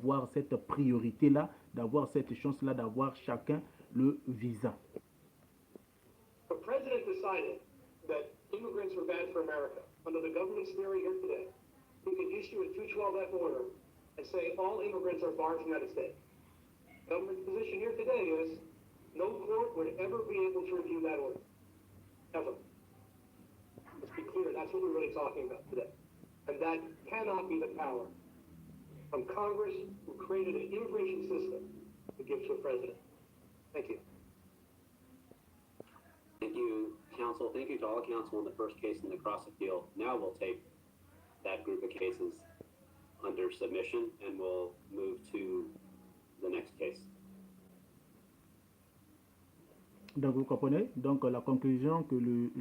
d'avoir cette priorité-là, d'avoir cette chance-là, d'avoir chacun le visa. The president decided that immigrants were bad for America. Under the government's theory here today, he could issue a 212F order and say all immigrants are barred from the United States. The government's position here today is no court would ever be able to review that order. Ever. Let's be clear, that's what we're really talking about today. And that cannot be the power from Congress, who created an immigration system, to give to a president. Thank you. Thank you, counsel. Thank you to all counsel in the first case in the cross appeal. Now we'll take that group of cases under submission and we'll move to the next case. Donc vous comprenez, donc la conclusion que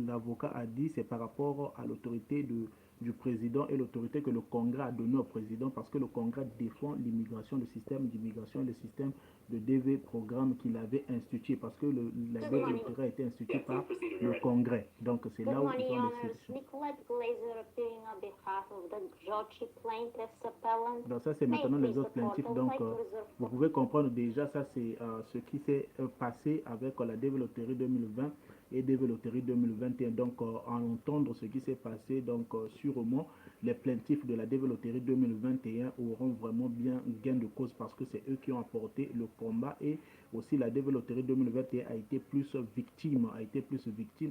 l'avocat a dit, c'est par rapport à l'autorité du président et l'autorité que le Congrès a donnée au président, parce que le Congrès défend l'immigration, le système d'immigration, le système de DV programme qu'il avait institué, parce que la DV a été institué par le Congrès. Donc c'est là où ils ont les donc ça c'est maintenant les autres plaintifs. Donc vous pouvez comprendre déjà, ça c'est ce qui s'est passé avec la DV Loterie 2020 et DV Loterie 2021. Donc en entendre ce qui s'est passé, donc sûrement les plaintifs de la DV Loterie 2021 auront vraiment bien gain de cause, parce que c'est eux qui ont apporté le combat, et aussi la DV Loterie 2021 a été plus victime,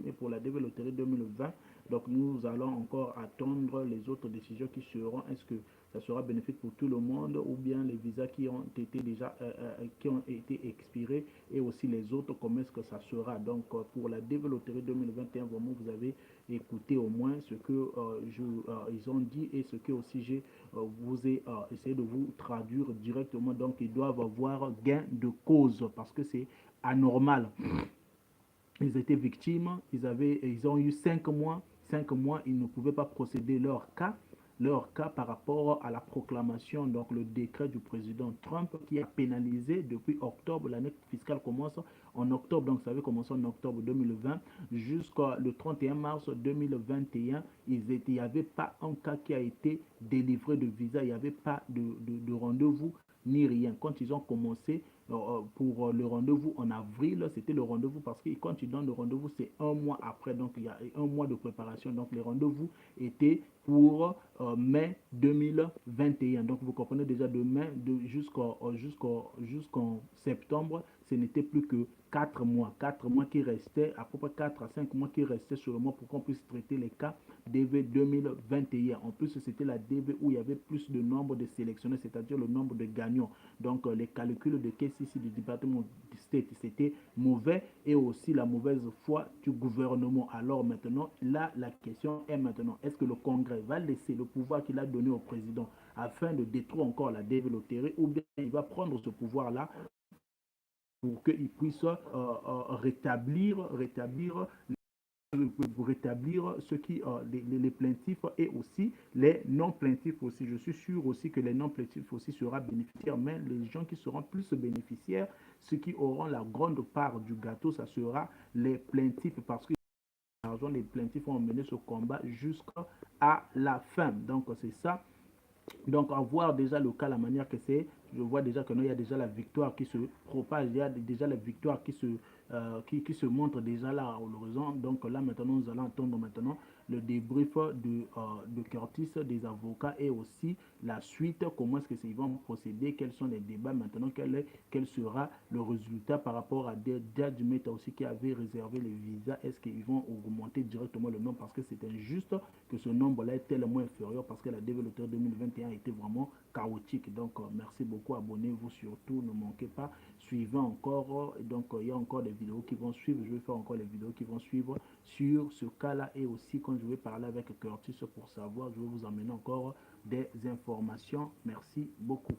et pour la DV Loterie 2020, donc nous allons encore attendre les autres décisions qui seront, est-ce que ça sera bénéfique pour tout le monde, ou bien les visas qui ont été déjà qui ont été expirés, et aussi les autres, comment est-ce que ça sera. Donc pour la DV Loterie 2021, vraiment vous avez écouté au moins ce que ils ont dit, et ce que aussi j'ai vous ai essayé de vous traduire directement. Donc ils doivent avoir gain de cause, parce que c'est anormal. Ils étaient victimes, ils ont eu 5 mois, ils ne pouvaient pas procéder leur cas par rapport à la proclamation, donc le décret du président Trump qui a pénalisé depuis octobre. L'année fiscale commence en octobre, donc ça avait commencé en octobre 2020 jusqu'au 31 mars 2021. Il n'y avait pas un cas qui a été délivré de visa, il n'y avait pas de rendez-vous ni rien. Quand ils ont commencé pour le rendez-vous en avril, c'était le rendez-vous, parce que quand ils donnent le rendez-vous, c'est un mois après, donc il y a un mois de préparation. Donc les rendez-vous étaient pour mai 2021. Donc vous comprenez déjà, de mai jusqu'en septembre, ce n'était plus que 4 mois qui restaient, à peu près 4 à 5 mois qui restaient seulement pour qu'on puisse traiter les cas DV 2021. En plus, c'était la DV où il y avait plus de nombre de sélectionnés, c'est-à-dire le nombre de gagnants. Donc les calculs de KCC du département du State, c'était mauvais, et aussi la mauvaise foi du gouvernement. Alors maintenant, là, la question est maintenant, est-ce que le Congrès va laisser le pouvoir qu'il a donné au président afin de détruire encore la DV Loterie, ou bien il va prendre ce pouvoir-là pour qu'il puisse rétablir ce qui, les plaintifs et aussi les non-plaintifs aussi. Je suis sûr aussi que les non-plaintifs aussi seront bénéficiaires, mais les gens qui seront plus bénéficiaires, ceux qui auront la grande part du gâteau, ça sera les plaintifs, parce que les plaintifs ont mené ce combat jusqu'à la fin. Donc c'est ça. Donc, à voir déjà le cas, la manière que c'est, je vois déjà qu'il y a déjà la victoire qui se propage, il y a déjà la victoire qui se montre déjà là à l'horizon. Donc là, maintenant, nous allons attendre maintenant le débrief de Curtis, des avocats, et aussi la suite, comment est-ce qu'ils vont procéder, quels sont les débats maintenant, quel sera le résultat par rapport à des Judge Meta aussi qui avait réservé les visas. Est-ce qu'ils vont augmenter directement le nombre, parce que c'est injuste que ce nombre-là est tellement inférieur, parce que la développeur 2021 a été vraiment chaotique. Donc merci beaucoup, abonnez-vous surtout, ne manquez pas, suivez encore, donc il y a encore des vidéos qui vont suivre, je vais faire encore les vidéos qui vont suivre sur ce cas-là, et aussi quand je vais parler avec Curtis pour savoir, je vais vous emmener encore des informations. Merci beaucoup.